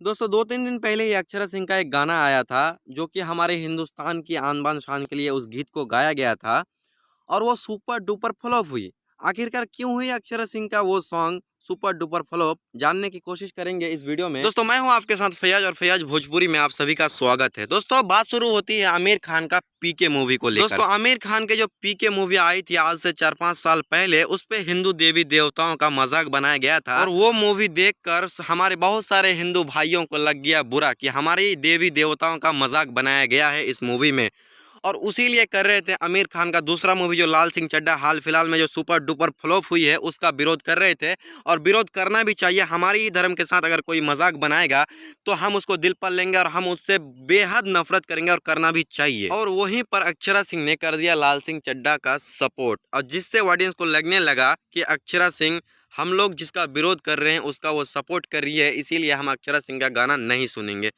दोस्तों 2-3 दिन पहले ही अक्षरा सिंह का एक गाना आया था, जो कि हमारे हिंदुस्तान की आन बान शान के लिए उस गीत को गाया गया था और वो सुपर डुपर फ्लॉप हुई। आखिरकार क्यों हुई अक्षरा सिंह का वो सॉन्ग सुपर डुपर फ्लॉप, जानने की कोशिश करेंगे इस वीडियो में। दोस्तों मैं हूं आपके साथ फैयाज और फैयाज भोजपुरी में आप सभी का स्वागत है। दोस्तों बात शुरू होती है आमिर खान का पीके मूवी को लेकर। दोस्तों आमिर खान के जो पीके मूवी आई थी आज से 4-5 साल पहले, उस पे हिंदू देवी देवताओं का मजाक बनाया गया था और वो मूवी देखकर हमारे बहुत सारे हिंदू भाइयों को लग गया बुरा कि हमारी देवी देवताओं का मजाक बनाया गया है इस मूवी में। और उसी लिए कर रहे थे आमिर खान का दूसरा मूवी जो लाल सिंह चड्ढा हाल फिलहाल में जो सुपर डुपर फ्लॉप हुई है उसका विरोध कर रहे थे। और विरोध करना भी चाहिए, हमारी ही धर्म के साथ अगर कोई मजाक बनाएगा तो हम उसको दिल पर लेंगे और हम उससे बेहद नफरत करेंगे और करना भी चाहिए। और वहीं पर अक्षरा सिंह ने कर दिया लाल सिंह चड्ढा का सपोर्ट, और जिससे ऑडियंस को लगने लगा कि अक्षरा सिंह हम लोग जिसका विरोध कर रहे हैं उसका वो सपोर्ट कर रही है, इसीलिए हम अक्षरा सिंह का गाना नहीं सुनेंगे।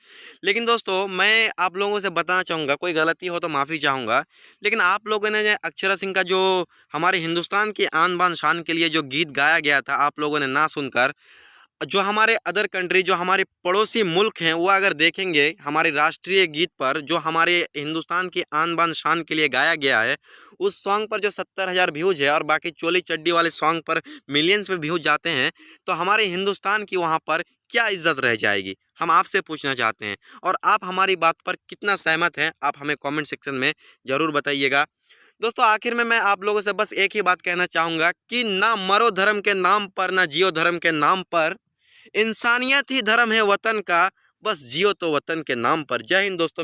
लेकिन दोस्तों मैं आप लोगों से बताना चाहूँगा, कोई गलती हो तो माफ़ी चाहूँगा, लेकिन आप लोगों ने जो अक्षरा सिंह का जो हमारे हिंदुस्तान की आन बान शान के लिए जो गीत गाया गया था, आप लोगों ने ना सुनकर जो हमारे अदर कंट्री जो हमारे पड़ोसी मुल्क हैं वो अगर देखेंगे हमारे राष्ट्रीय गीत पर जो हमारे हिंदुस्तान की आन बान शान के लिए गाया गया है, उस सॉन्ग पर जो 70,000 व्यूज़ है और बाकी चोली चड्डी वाले सॉन्ग पर मिलियंस में व्यूज़ जाते हैं, तो हमारे हिंदुस्तान की वहाँ पर क्या इज्जत रह जाएगी, हम आपसे पूछना चाहते हैं। और आप हमारी बात पर कितना सहमत हैं आप हमें कमेंट सेक्शन में ज़रूर बताइएगा। दोस्तों आखिर में मैं आप लोगों से बस एक ही बात कहना चाहूँगा कि ना मरो धर्म के नाम पर, ना जियो धर्म के नाम पर, इंसानियत ही धर्म है वतन का, बस जियो तो वतन के नाम पर। जय हिंद दोस्तों।